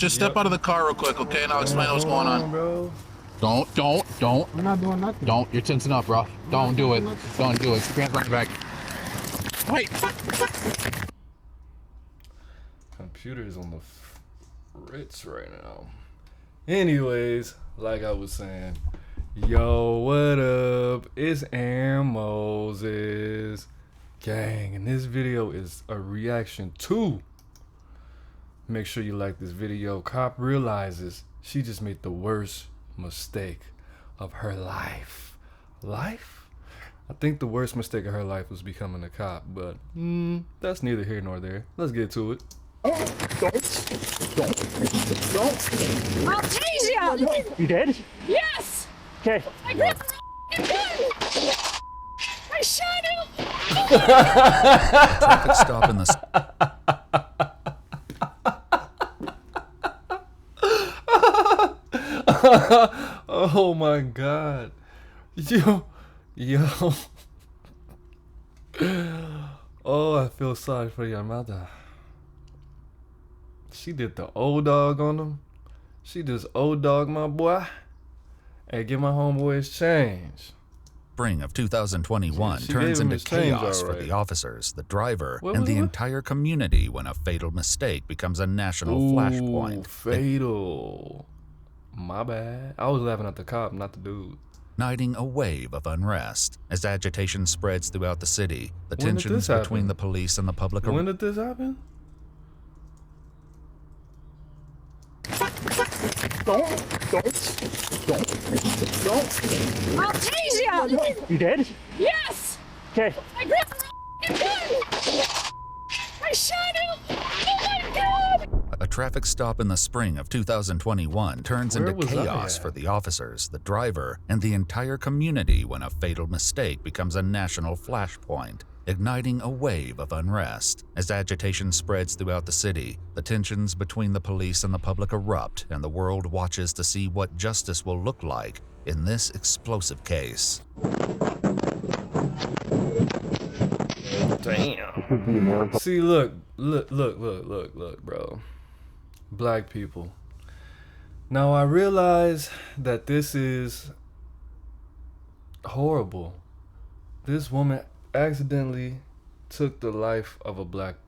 Just step out of the car real quick, okay? And I'll explain what's going on. Bro. Don't. We're not doing nothing. Don't. You're tensing up, bro. Don't do it. Don't do it. Stand right back. Wait. Computer is on the fritz right now. Anyways, like I was saying, yo, what up? It's Aaron Moses. Gang, and this video is a reaction to. Make sure you like this video. Cop realizes she just made the worst mistake of her life. Life? I think the worst mistake of her life was becoming a cop, but that's neither here nor there. Let's get to it. Don't. I'll tease you! You did? Yes! Okay. I grabbed the gun! I shot him! Traffic stop in the... Oh my god. Yo. Oh, I feel sorry for your mother. She did the old dog on him. She just old dog my boy. Hey, give my homeboys change. Spring of 2021 turns into chaos for the officers, the driver, and the entire community when a fatal mistake becomes a national flashpoint. Fatal. My bad. I was laughing at the cop, not the dude. Igniting a wave of unrest. As agitation spreads throughout the city, the tensions between the police and the public are... When did this happen? Don't. I'll tease you! You did? Yes! Okay. I grabbed the gun! I shot him! Oh my god! A traffic stop in the spring of 2021 turns into chaos for the officers, the driver, and the entire community when a fatal mistake becomes a national flashpoint, igniting a wave of unrest. As agitation spreads throughout the city, the tensions between the police and the public erupt, and the world watches to see what justice will look like in this explosive case. Damn. See, look, bro. Black people. Now I realize that this is horrible. This woman accidentally took the life of a black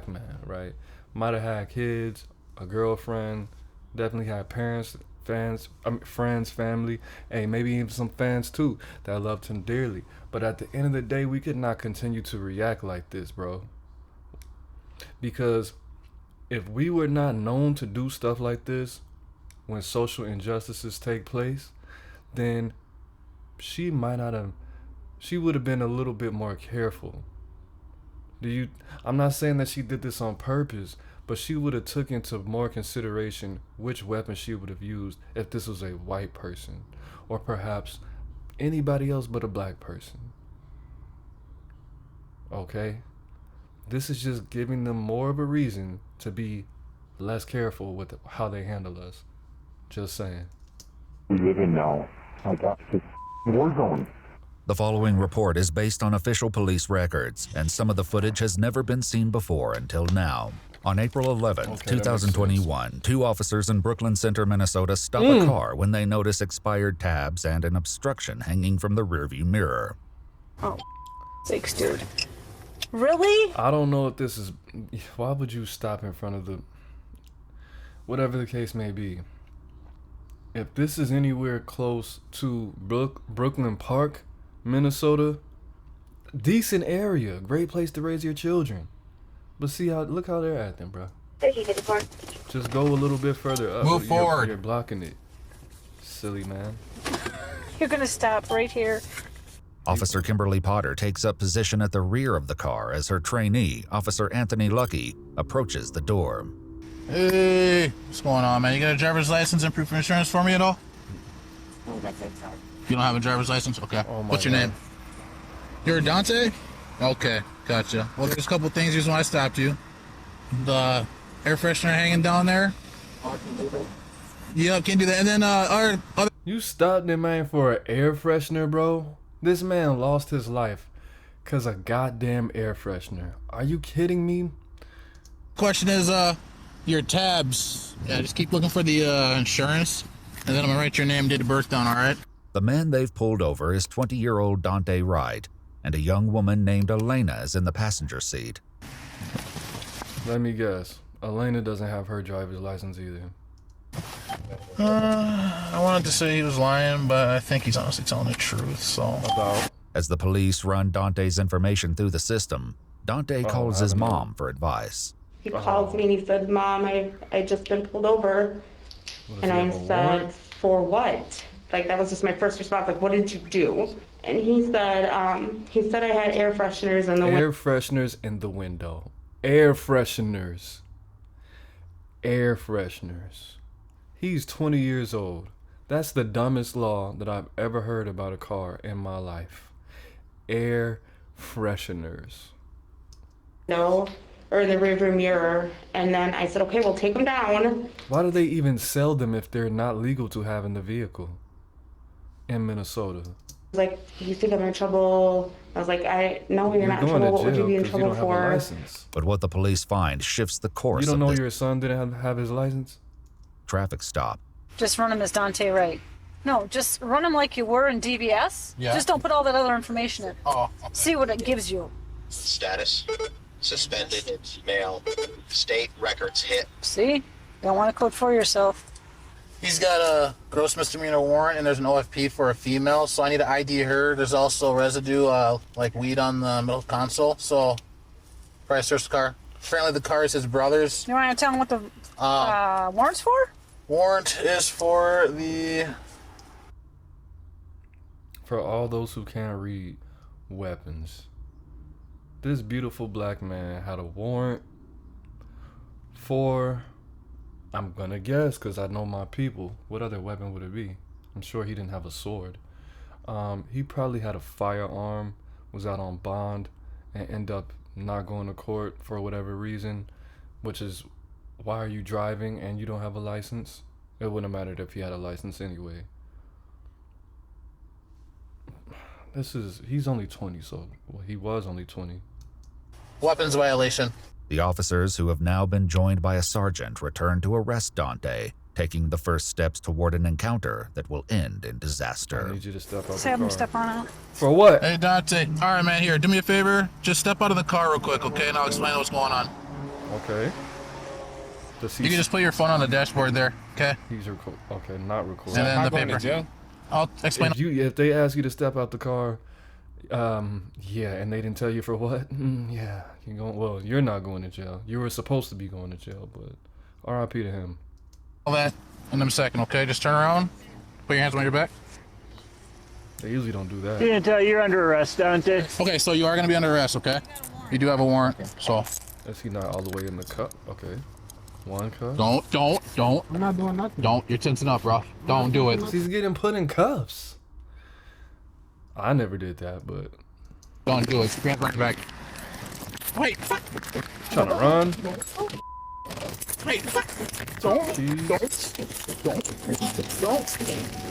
man, right? Might have had kids, a girlfriend, definitely had parents, friends, family, and maybe even some fans too that loved him dearly. But at the end of the day, we could not continue to react like this, bro. Because if we were not known to do stuff like this when social injustices take place, then she would have been a little bit more careful. I'm not saying that she did this on purpose, but she would have took into more consideration which weapon she would have used if this was a white person, or perhaps anybody else but a black person. Okay? This is just giving them more of a reason to be less careful with how they handle us. Just saying. We live in now. I got this war zone. The following report is based on official police records, and some of the footage has never been seen before until now. On April 11, 2021, two officers in Brooklyn Center, Minnesota stop a car when they notice expired tabs and an obstruction hanging from the rearview mirror. Oh, sakes, dude. Really? I don't know if this is... Why would you stop in front of the... Whatever the case may be. If this is anywhere close to Brooklyn Park, Minnesota, decent area, great place to raise your children. But look how they're acting, bro. Just go a little bit further up. Move forward. You're blocking it. Silly man. You're gonna stop right here. Officer Kimberly Potter takes up position at the rear of the car as her trainee, Officer Anthony Lucky, approaches the door. Hey, what's going on, man? You got a driver's license and proof of insurance for me at all? You don't have a driver's license? Okay. What's your name? You're Dante? Okay, gotcha. Well, there's a couple things here's when I stopped you. The air freshener hanging down there. Yep, can't do that. And then You stopped that man for an air freshener, bro? This man lost his life because of goddamn air freshener. Are you kidding me? Question is, your tabs. Yeah, just keep looking for the insurance, and then I'm gonna write your name, date of birth down, all right? The man they've pulled over is 20-year-old Dante Wright, and a young woman named Elena is in the passenger seat. Let me guess. Elena doesn't have her driver's license either. I wanted to say he was lying, but I think he's honestly telling the truth, so... About? As the police run Dante's information through the system, Dante calls his mom for advice. He calls me and he said, Mom, I just been pulled over. And I said, for what? Like, that was just my first response. Like, what did you do? And he said I had air fresheners in the window. Air fresheners in the window. Air fresheners. Air fresheners. He's 20 years old. That's the dumbest law that I've ever heard about a car in my life. Air fresheners. No, or the rearview mirror. And then I said, okay, we'll take them down. Why do they even sell them if they're not legal to have in the vehicle in Minnesota? Like, you think I'm in trouble? I was like, no, you're not in trouble. What would you be in trouble for? But what the police find shifts the course. You don't know your son didn't have his license? Traffic stop. Just run him as Dante Wright. No, just run him like you were in DBS. Yeah. Just don't put all that other information in. Oh, okay. See what it gives you. Status, suspended, mail, state records hit. See? Don't want to code for yourself. He's got a gross misdemeanor warrant, and there's an OFP for a female, so I need to ID her. There's also residue, like weed on the middle console, so probably search the car. Apparently the car is his brother's. You want to tell him what the warrant's for? Warrant is for the... For all those who can't read, weapons. This beautiful black man had a warrant for, I'm gonna guess because I know my people, what other weapon would it be? I'm sure he didn't have a sword. He probably had a firearm, was out on bond, and end up not going to court for whatever reason, which is, why are you driving and you don't have a license? It wouldn't have mattered if he had a license anyway. He's only 20, so, well, he was only 20. Weapons violation. The officers, who have now been joined by a sergeant, return to arrest Dante, taking the first steps toward an encounter that will end in disaster. I need you to step out. Say have him step on out. For what? Hey, Dante. All right, man, here, do me a favor. Just step out of the car real quick, okay? And I'll explain what's going on. Okay. You can just put your phone on the dashboard there, okay? He's okay, not recording. And then the paper. I'll explain. If they ask you to step out the car, yeah, and they didn't tell you for what, yeah, you're not going to jail. You were supposed to be going to jail, but R.I.P. to him. All that in a second, okay? Just turn around, put your hands on your back. They usually don't do that. You didn't tell you're under arrest, Dante. Okay, so you are going to be under arrest, okay? You do have a warrant, so. Is he not all the way in the cup? Okay. One cup? Don't. I'm not doing nothing. Don't. You're tensing up, bro. Don't do it. He's getting put in cuffs. I never did that, but. Don't do it. Grab right back. Wait, fuck. Trying to run. Wait, fuck. Don't.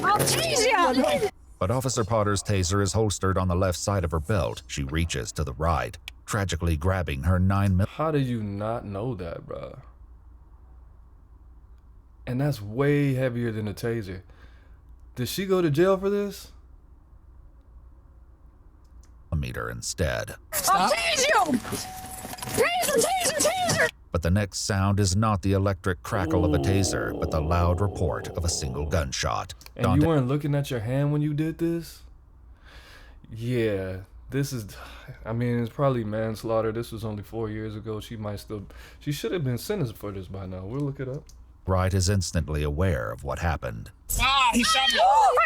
I'll tease you! But Officer Potter's taser is holstered on the left side of her belt. She reaches to the right, tragically grabbing her 9mm. How did you not know that, bro? And that's way heavier than a taser. Did she go to jail for this? Meter instead. I'll tease you! Taser! But the next sound is not the electric crackle of a taser, but the loud report of a single gunshot. And Dante, you weren't looking at your hand when you did this? Yeah, this is, I mean, it's probably manslaughter. This was only 4 years ago. She should have been sentenced for this by now. We'll look it up. Wright is instantly aware of what happened. Ah, he shot me. Oh,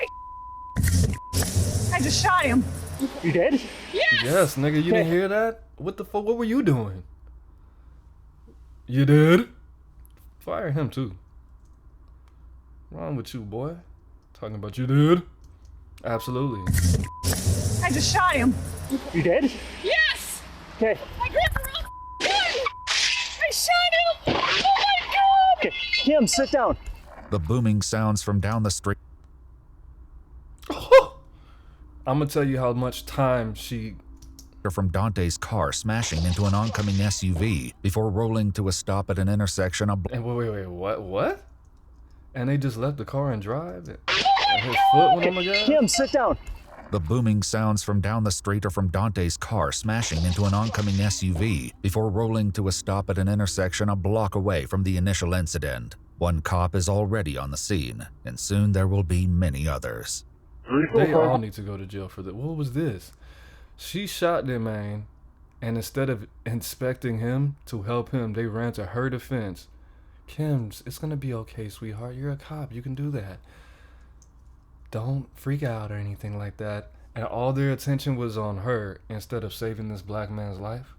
I just shot him. You did? Yes, nigga, you didn't hear that? What the fuck? What were you doing? You did? Fire him too. Wrong with you, boy? Talking about you did? Absolutely. I just shot him. You did? Yes! Okay. I grabbed the wrong gun! I shot him! Oh my god! Okay. Kim, sit down. The booming sounds from down the street. I'm gonna tell you how much time she from Dante's car smashing into an oncoming SUV before rolling to a stop at an intersection. And wait, what? And they just left the car and drive? And his foot went on the gas? Kim, sit down. The booming sounds from down the street are from Dante's car smashing into an oncoming SUV before rolling to a stop at an intersection a block away from the initial incident. One cop is already on the scene, and soon there will be many others. They all need to go to jail for that. What was this? She shot their man, and instead of inspecting him to help him, they ran to her defense. Kim, it's gonna be okay, sweetheart. You're a cop. You can do that. Don't freak out or anything like that. And all their attention was on her instead of saving this black man's life.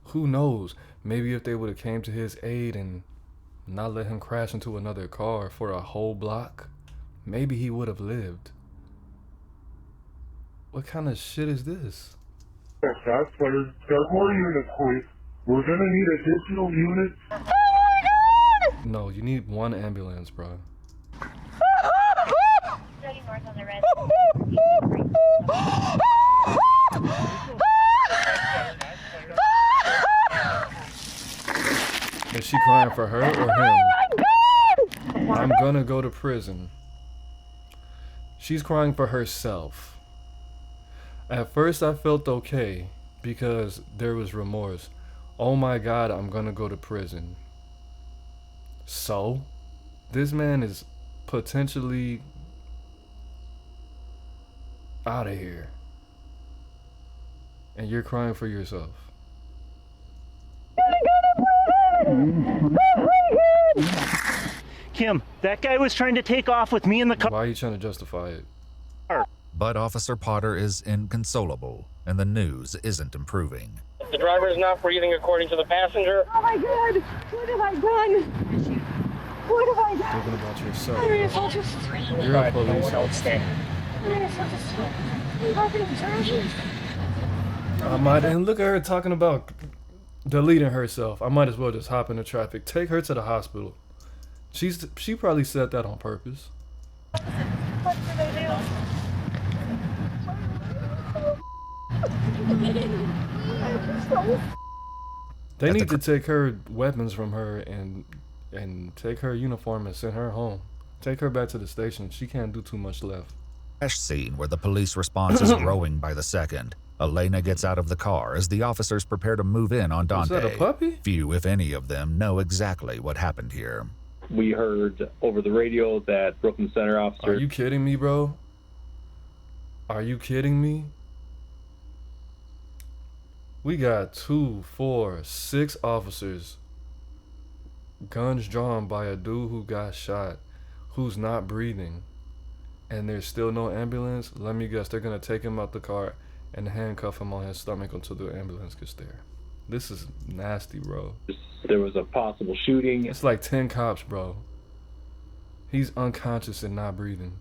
Who knows? Maybe if they would have came to his aid and not let him crash into another car for a whole block, maybe he would have lived. What kind of shit is this? That's better. Start more units, please. We're gonna need additional units. No, you need one ambulance, bro. Is she crying for her or him? I'm gonna go to prison. She's crying for herself. At first I felt okay because there was remorse. Oh my God, I'm gonna go to prison. So, this man is potentially out of here. And you're crying for yourself. Kim, that guy was trying to take off with me in the car. Why are you trying to justify it? But Officer Potter is inconsolable, and the news isn't improving. The driver is not breathing according to the passenger. Oh my God! What have I done? What have I done? Thinking about yourself. I mean, I'll just... You're a police officer. And look at her talking about deleting herself. I might as well just hop into traffic. Take her to the hospital. She probably said that on purpose. What did I do? They need to take her weapons from her and take her uniform and send her home. Take her back to the station. She can't do too much left. Crash scene where the police response is growing by the second. Elena gets out of the car as the officers prepare to move in on Dante. Is that a puppy? Few, if any of them, know exactly what happened here. We heard over the radio that Brooklyn Center officer... Are you kidding me, bro? Are you kidding me? We got 2, 4, 6 officers. Guns drawn by a dude who got shot, who's not breathing. And there's still no ambulance. Let me guess, they're gonna take him out the car and handcuff him on his stomach until the ambulance gets there. This is nasty, bro. There was a possible shooting. It's like 10 cops, bro. He's unconscious and not breathing.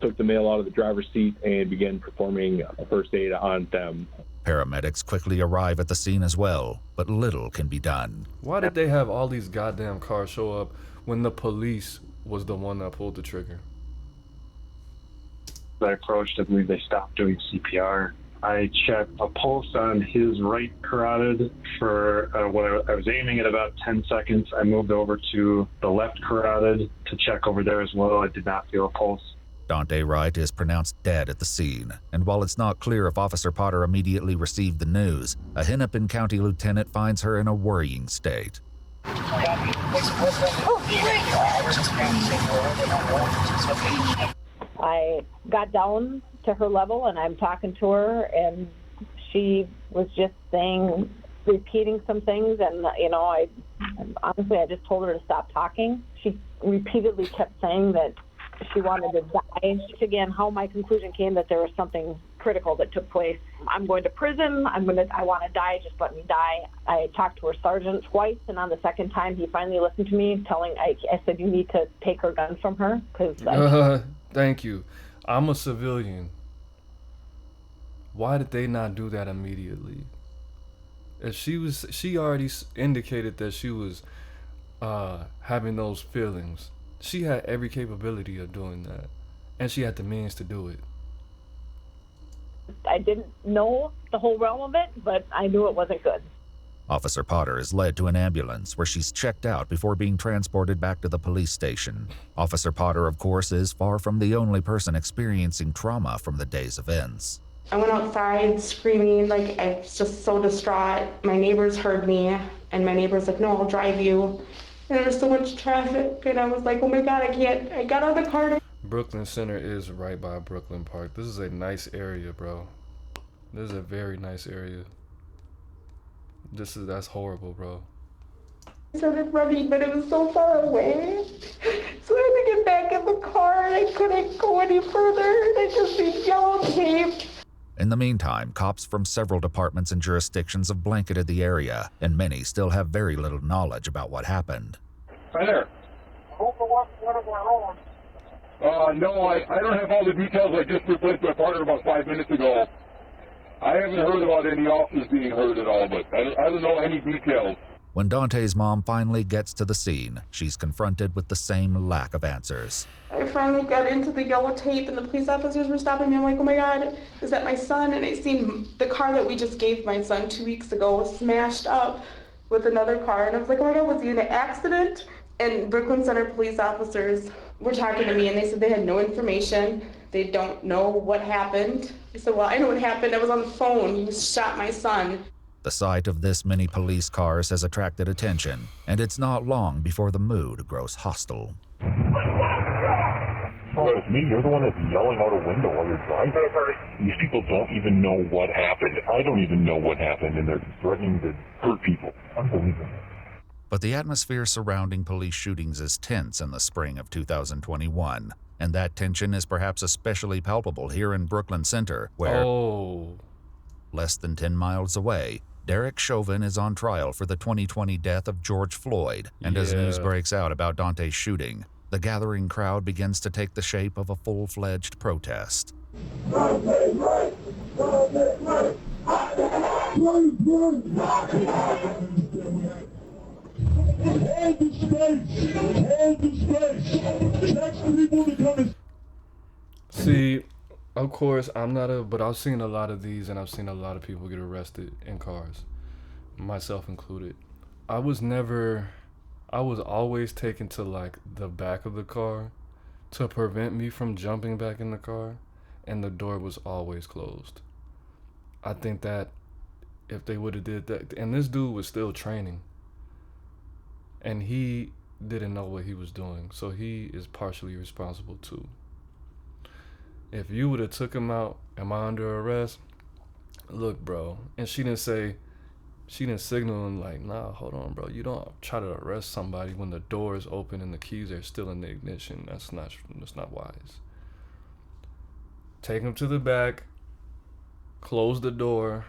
Took the male out of the driver's seat and began performing first aid on them. Paramedics quickly arrive at the scene as well, but little can be done. Why did they have all these goddamn cars show up when the police was the one that pulled the trigger? I approached, I believe they stopped doing CPR. I checked a pulse on his right carotid for when I was aiming at about 10 seconds. I moved over to the left carotid to check over there as well. I did not feel a pulse. Dante Wright is pronounced dead at the scene, and while it's not clear if Officer Potter immediately received the news, a Hennepin County lieutenant finds her in a worrying state. I got down to her level and I'm talking to her and she was just repeating some things and, I just told her to stop talking. She repeatedly kept saying that she wanted to die. Again, how my conclusion came that there was something critical that took place. I'm going to prison. I want to die. Just let me die. I talked to her sergeant twice, and on the second time, he finally listened to me, I said, you need to take her gun from her. Thank you. I'm a civilian. Why did they not do that immediately? If she already indicated that she was having those feelings. She had every capability of doing that, and she had the means to do it. I didn't know the whole realm of it, but I knew it wasn't good. Officer Potter is led to an ambulance where she's checked out before being transported back to the police station. Officer Potter, of course, is far from the only person experiencing trauma from the day's events. I went outside screaming, like I was just so distraught. My neighbors heard me, and my neighbor's like, no, I'll drive you. And there was so much traffic, and I was like, oh my God, I can't. I got out of the car. Brooklyn Center is right by Brooklyn Park. This is a nice area, bro. This is a very nice area. That's horrible, bro. I started running, but it was so far away. So I had to get back in the car, and I couldn't go any further. And I just see yellow tape. In the meantime, cops from several departments and jurisdictions have blanketed the area, and many still have very little knowledge about what happened. Hi there. No, I don't have all the details. I just replaced my partner about 5 minutes ago. I haven't heard about any officers being hurt at all, but I don't know any details. When Dante's mom finally gets to the scene, she's confronted with the same lack of answers. I finally got into the yellow tape, and the police officers were stopping me. I'm like, oh my God, is that my son? And I seen the car that we just gave my son 2 weeks ago was smashed up with another car. And I was like, oh my God, was he in an accident? And Brooklyn Center police officers were talking to me, and they said they had no information. They don't know what happened. I said, well, I know what happened. I was on the phone. You shot my son. The sight of this many police cars has attracted attention, and it's not long before the mood grows hostile. Oh, it's me. You're the one that's yelling out a window while you're driving. These people don't even know what happened. I don't even know what happened, and they're threatening to hurt people. Unbelievable. But the atmosphere surrounding police shootings is tense in the spring of 2021, and that tension is perhaps especially palpable here in Brooklyn Center, where, less than 10 miles away, Derek Chauvin is on trial for the 2020 death of George Floyd, and as news breaks out about Dante's shooting, the gathering crowd begins to take the shape of a full-fledged protest. Dante's right! Dante's right! Hold the space! Hold the space! Text people to come and... See, of course, but I've seen a lot of these, and I've seen a lot of people get arrested in cars, myself included. I was always taken to like the back of the car to prevent me from jumping back in the car, and the door was always closed. I think that if they would have did that, and this dude was still training, and he didn't know what he was doing, so he is partially responsible too. If you would have took him out, am I under arrest? Look, bro. And she didn't signal him like, nah, hold on, bro. You don't try to arrest somebody when the door is open and the keys are still in the ignition. That's not wise. Take him to the back, close the door,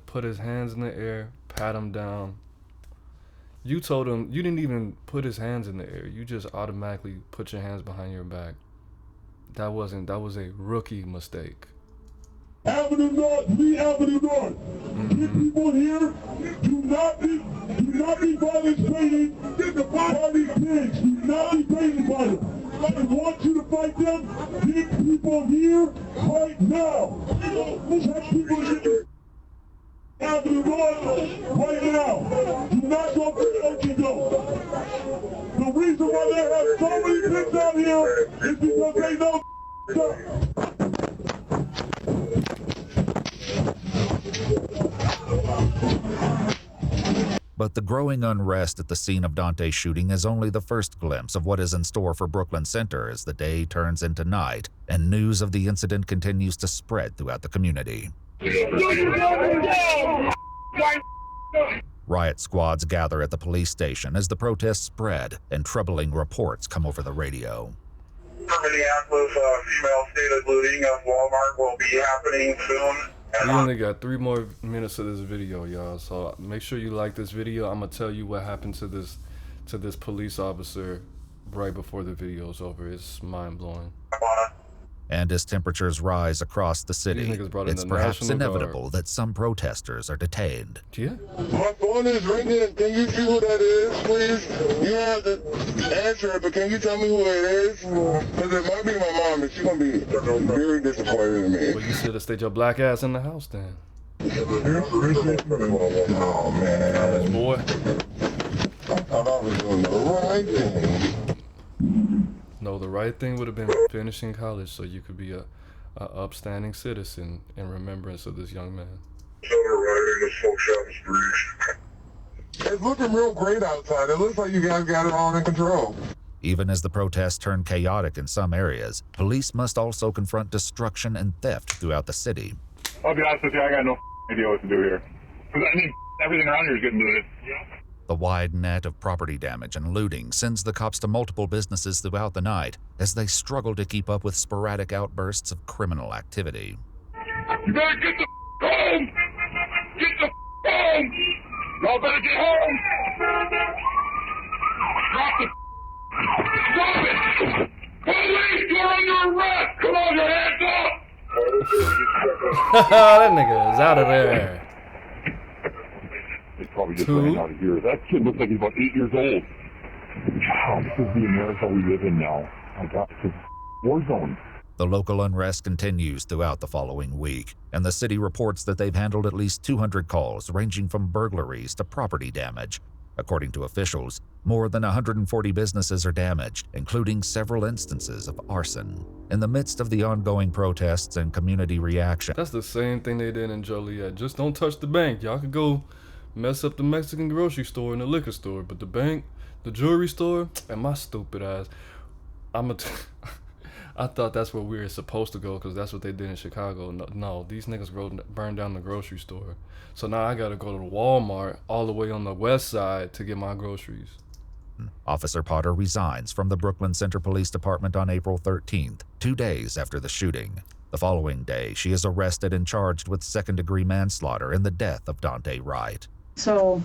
put his hands in the air, pat him down. You told him, you didn't even put his hands in the air. You just automatically put your hands behind your back. That was a rookie mistake. Avenue North, Lee Avenue North. Get people here, do not be violent training. Get the body pigs, do not be training by them. I want you to fight them. Get people here right now. Check people here. Avenue North right now. Do not go for the Okie. The reason why they have so many pigs out here is because they know But the growing unrest at the scene of Dante's shooting is only the first glimpse of what is in store for Brooklyn Center as the day turns into night and news of the incident continues to spread throughout the community. Riot squads gather at the police station as the protests spread and troubling reports come over the radio. Minneapolis, female stated looting of Walmart will be happening soon. We only got 3 more minutes of this video, y'all. So make sure you like this video. I'm gonna tell you what happened to this police officer right before the video's over. It's mind blowing. And as temperatures rise across the city, it's perhaps inevitable that some protesters are detained. Yeah. My phone is ringing. Can you see who that is, please? You don't have to answer it, but can you tell me who it is? Because it might be my mom, and she's going to be very disappointed in me. Well, you should have stayed your black ass in the house then. Oh, man. Boy. I thought I was doing the right thing. No, the right thing would have been finishing college so you could be a upstanding citizen in remembrance of this young man. It's looking real great outside. It looks like you guys got it all in control. Even as the protests turn chaotic in some areas, police must also confront destruction and theft throughout the city. I'll be honest with you, I got no idea what to do here. Because I mean, everything around here is getting looted. The wide net of property damage and looting sends the cops to multiple businesses throughout the night as they struggle to keep up with sporadic outbursts of criminal activity. You better get the home! Get the home! Y'all better get home! Drop the Stop it! Police, you're under arrest! Come on, your hands up! That nigga is out of there. They probably just ran out of here. That kid looks like he's about 8 years old. Wow, this is the America we live in now. I got to war zone. The local unrest continues throughout the following week, and the city reports that they've handled at least 200 calls ranging from burglaries to property damage. According to officials, more than 140 businesses are damaged, including several instances of arson. In the midst of the ongoing protests and community reaction. That's the same thing they did in Joliet. Just don't touch the bank. Y'all could go mess up the Mexican grocery store and the liquor store, but the bank, the jewelry store, and my stupid ass, I thought that's where we were supposed to go because that's what they did in Chicago. No, these niggas burned down the grocery store. So now I gotta go to Walmart all the way on the west side to get my groceries. Officer Potter resigns from the Brooklyn Center Police Department on April 13th, 2 days after the shooting. The following day, she is arrested and charged with second-degree manslaughter in the death of Dante Wright. So,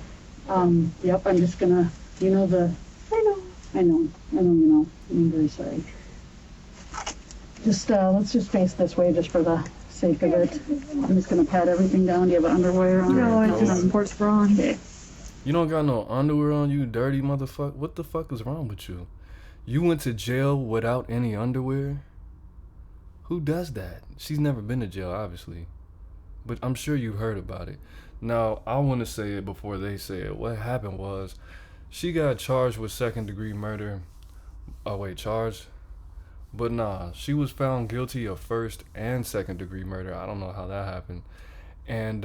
yep, I'm just gonna, I know, I'm very sorry. Just, let's just face this way just for the sake of it. I'm just gonna pat everything down. Do you have underwear on? No, it's just sports bra on. Okay. You don't got no underwear on, you dirty motherfucker? What the fuck is wrong with you? You went to jail without any underwear? Who does that? She's never been to jail, obviously. But I'm sure you heard about it. Now, I want to say it before they say it. What happened was, she got charged with second-degree murder. Oh, wait, charged? But nah, she was found guilty of first and second-degree murder. I don't know how that happened. And,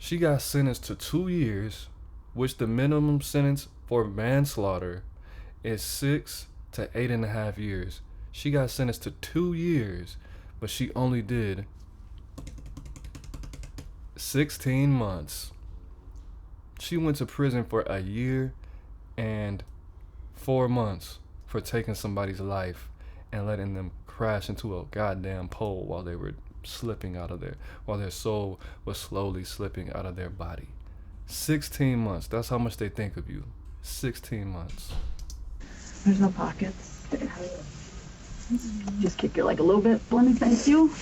she got sentenced to 2 years, which the minimum sentence for manslaughter is 6 to 8.5 years. She got sentenced to 2 years, but she only did 16 months. She went to prison for 1 year and 4 months for taking somebody's life and letting them crash into a goddamn pole while they were slipping out of while their soul was slowly slipping out of their body. 16 months. That's how much they think of you. 16 months. There's no pockets. Just kick your leg a little bit, Blenny, thank you.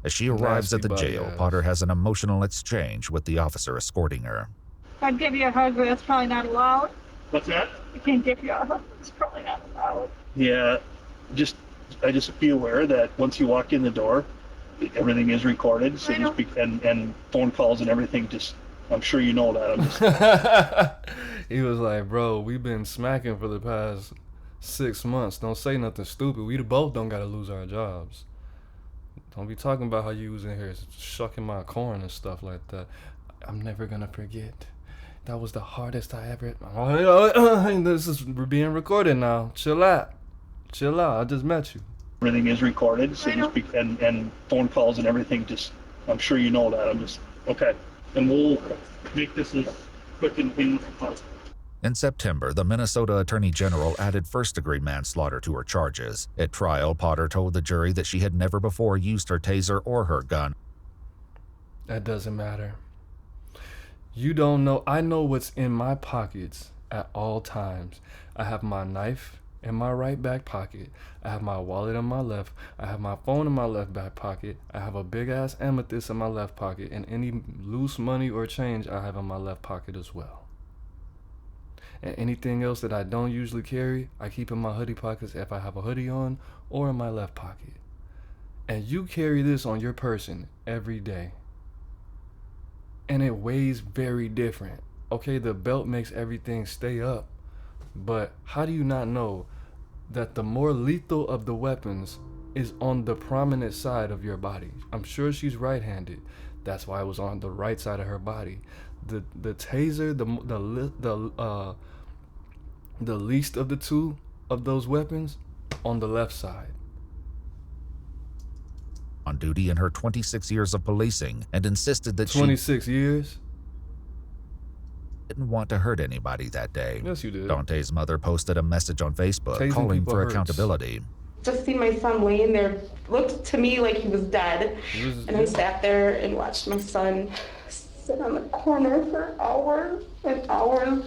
As she arrives at the jail, Potter has an emotional exchange with the officer escorting her. I'd give you a hug, but that's probably not allowed. What's that? I can't give you a hug. It's probably not allowed. Yeah, I just be aware that once you walk in the door, everything is recorded, so to speak, and phone calls and everything. Just, I'm sure you know that. I'm just. He was like, "Bro, we've been smacking for the past 6 months. Don't say nothing stupid. We both don't gotta lose our jobs. Don't be talking about how you was in here shucking my corn and stuff like that. I'm never gonna forget. That was the hardest I ever. This is being recorded now. Chill out. I just met you." Everything is recorded, so to speak, and phone calls and everything. Just, I'm sure you know that. I'm just okay, and we'll make this as quick and painless as possible. In September, the Minnesota Attorney General added first-degree manslaughter to her charges. At trial, Potter told the jury that she had never before used her taser or her gun. That doesn't matter. You don't know. I know what's in my pockets at all times. I have my knife in my right back pocket. I have my wallet in my left. I have my phone in my left back pocket. I have a big ass amethyst in my left pocket, and any loose money or change I have in my left pocket as well. And anything else that I don't usually carry, I keep in my hoodie pockets if I have a hoodie on, or in my left pocket. And you carry this on your person every day. And it weighs very different. Okay, the belt makes everything stay up. But how do you not know that the more lethal of the weapons is on the prominent side of your body? I'm sure she's right-handed. That's why it was on the right side of her body. The taser, the least of the two of those weapons, on the left side. On duty in her 26 years of policing and insisted that 26 years? Didn't want to hurt anybody that day. Yes, you did. Dante's mother posted a message on Facebook Tasing calling people for hurts. accountability. Just seen my son laying there, looked to me like he was dead. And I sat there and watched my son sit on the corner for hours and hours.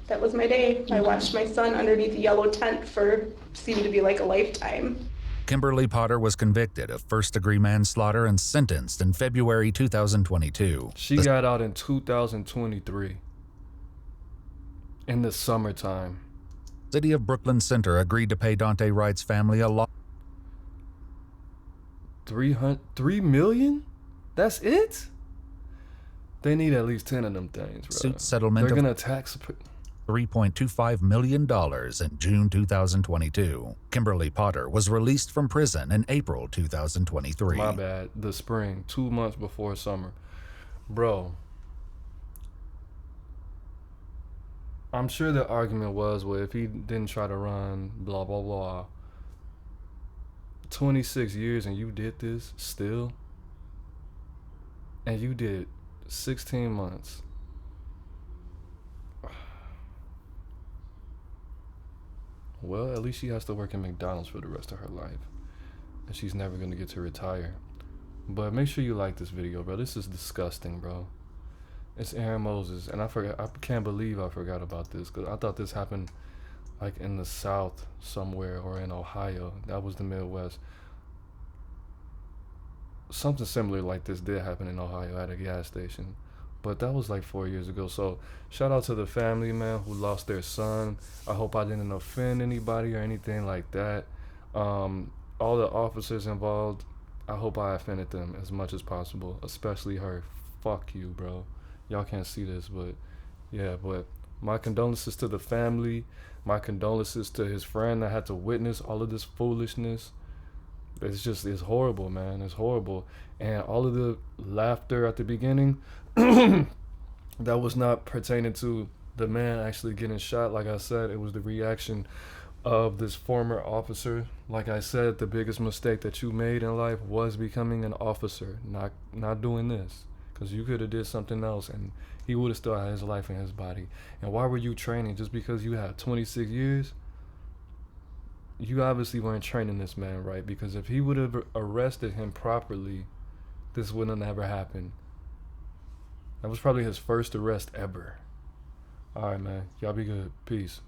That was my day. I watched my son underneath a yellow tent for seemed to be like a lifetime. Kimberly Potter was convicted of first-degree manslaughter and sentenced in February 2022. She got out in 2023. In the summertime. City of Brooklyn Center agreed to pay Dante Wright's family a lot. $3 million? That's it? They need at least 10 of them things, bro. Suit settlement They're of gonna tax $3.25 million in June 2022. Kimberly Potter was released from prison in April 2023. My bad. The spring, 2 months before summer. Bro. I'm sure the argument was, well, if he didn't try to run, blah, blah, blah. 26 years and you did this still? And you did 16 months. Well, at least she has to work at McDonald's for the rest of her life. And she's never going to get to retire. But make sure you like this video, bro. This is disgusting, bro. It's Aaron Moses. And I can't believe I forgot about this. Because I thought this happened like in the South somewhere or in Ohio. That was the Midwest. Something similar like this did happen in Ohio at a gas station. But that was like 4 years ago. So shout out to the family, man, who lost their son. I hope I didn't offend anybody or anything like that. All the officers involved, I hope I offended them as much as possible, especially her. Fuck you, bro. Y'all can't see this, but yeah, but my condolences to the family. My condolences to his friend that had to witness all of this foolishness. It's horrible, man. It's horrible. And all of the laughter at the beginning, that was not pertaining to the man actually getting shot. Like I said, it was the reaction of this former officer. Like I said, the biggest mistake that you made in life was becoming an officer, not doing this. Because you could have did something else and he would have still had his life in his body. And why were you training? Just because you had 26 years? You obviously weren't training this man right, because if he would have arrested him properly, this wouldn't have ever happened. That was probably his first arrest ever. Alright, man. Y'all be good. Peace.